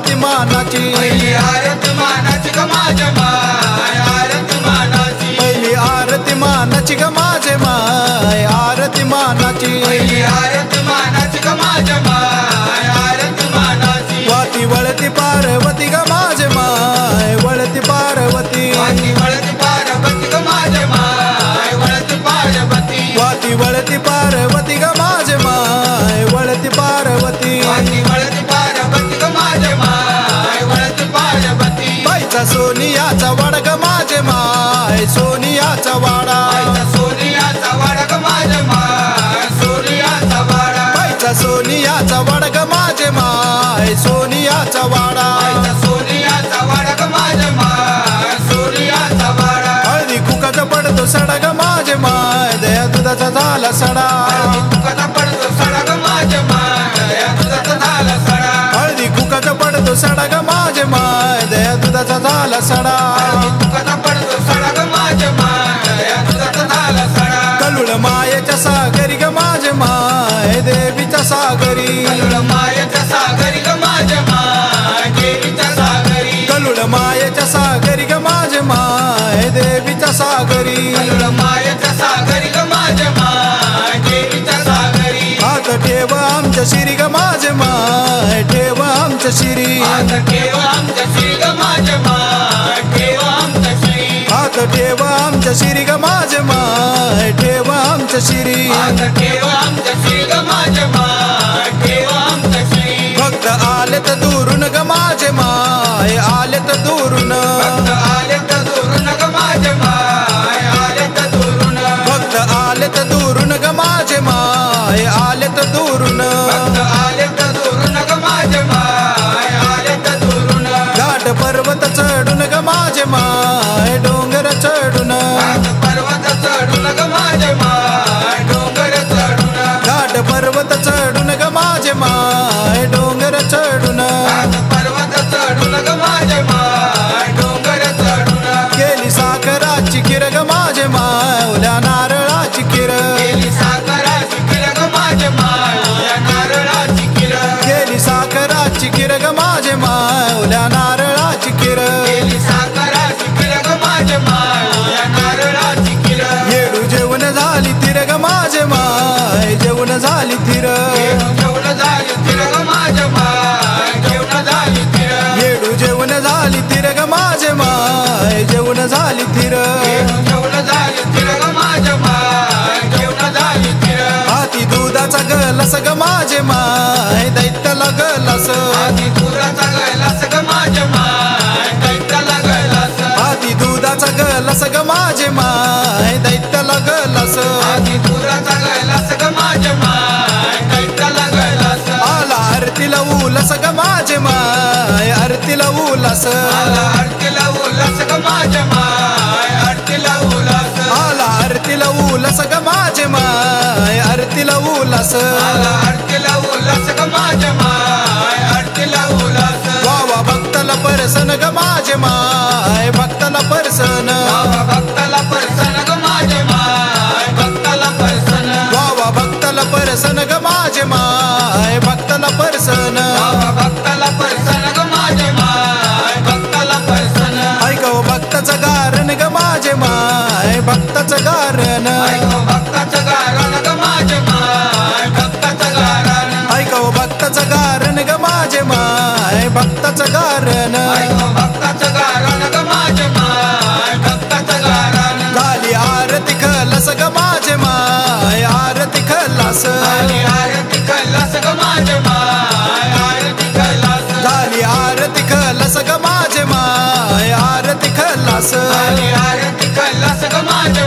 आरती मानाची पहिली आरती मानाची ग माझ्या माय आरती मानाची पहिली आरती मानाची ग माझे माय आरती मानाची पहिली आरती मानाची ग माझ्या माय आरती मानाची वाती वळती पार्वती ग माझे माय वळती पार्वती वाती वळती पार्वती ग माझ्या माय वळती पार्वती वाती वळती पार्वती ग माझे माय वळती पार्वती वाती वळती पार्वती ग माझ्या माय वळती पार्वती बाईचा सोनियाचा वाडा ग माझे माय सोनियाचा वाडा बाईचा सोनियाचा वाडा ग माझ्या माय सोनियाचा वाडा बाईचा सोनियाचा वाडा ग माझे माय सोनियाचा वाडा बाईचा सोनियाचा वाडा ग माझ्या माय सोनियाचा वाडा हळदी कुकाचा पडतो सडा ग माझे माय दया दुधाचा झाला सडा तुकाचा पडतो सडा ग माझ्या माय दया दुधाचा झाला सडा हळदी कुकाचा पडतो सडा ग माझे माय दया दुधाचा झाला सडा तुकाचा पडतो सडा ग माझ्या माय दया दुधाचा झाला सडा कलुळ मायेच्या सागरी ग माझे माय देवीच्या सागरी कलुळ मायेच्या सागरी ग माझ्या माय देवीच्या सागरी कलुळ मायेच्या सागरी ग माझे माय देवीच्या सागरी कलुळ मायेच्या सागरी ग माझ्या माय देवीच्या सागरी हात ठेव आमच्या शिरी ग माझे माय ठेव आमच्या शिरी आता ठेव आमच्या श्री ग माझ्या माय ठेव आमच्या श्री हात ठेव आमच्या शिरी ग माझे माय ठेव आमच्या शिरी आता ठेव आमच्या श्री ग माझ्या माय ठेव आमच्या श्री भक्त आले तर दुरून ग माझे माय आले तर दुरून भक्त आले तर दुरून ग माझ्या माय आले तर दुरून भक्त आले तर दुरून ग माझे माय आले तर दुरून भक्त आले तर दुरून ग माझ्या माय आले तर दुरून घाट पर्वत चढून ग माझे माय डोंगर चढून घाट पर्वत चढून ग माझ्या माय डोंगर चढून घाट पर्वत चढून ग माझे माय डोंगर चढून घाट पर्वत चढून ग माझ्या माय डोंगर चढून केली साखराची खीर ग माझे माय ओल्या नारळाची खीर केली साखराची खीर ग माझ्या माय या नारळाची खीर केली साखराची खीर ग माझे माय ओल्या नारळाची खीर केली साखराची खीर ग माझ्या माय या नारळाची खीर येडू जेवण झाली तीर ग माझे माय जेवण झाली तीर जेवण झाली खीर ग माझ्या माय जेवण झाली खीर येडू जेवण झाली तीर ग माझे माय जेवण झाली तीर जेवण झाली खीर ग माझ्या माय जेवण झाली खीर हाती दुधाचा गलस ग माझे माय दैत्याला गलस आधी दुधाचा गैलास ग माझ्या माय दैत्याला गैलास हाती दुधाचा गलस ग माझे माय दैत्याला गलस आधी दुधाचा गैलास ग माझ्या माय दैत्याला गैलास आला आरतीला उलस ग माझे माय आरतीला उलस आला आरतीला उल्हास ग माझ्या माय आरतीला उल्हास आला आरतीला उलस ग माझे माय आरतीला उलस आला आरतीला उल्हास ग माझ्या माय आरतीला उल्हास वावा भक्ताला परसन ग माझे माय भक्ताला परसन बाबा भक्ताला परसन ग माझ्या माय भक्ताला परसन वावा भक्ताला परसन ग माझे माय भक्ताला परसन बाबा भक्ताला परसन ग माझ्या माय भक्ताला परसन ऐकव भक्ताचं गारण ग माझे माय भक्ताचं गारण ऐको भक्ताचं गारण ग माझ्या माय भक्ताचं गारण ऐकव भक्ताचं गारण ग माझे माय भक्ताचं गारण ऐको भक्ताचं गारण ग माझ्या माय भक्ताचं गारण झाली आरती खलस ग माझे माय आरती खलास आणि आरती कैलास ग माझ्या माय आरती कैलास झाली आरती खलस ग माझे माय आरती खलास आणि आरती कैलास ग माझ्या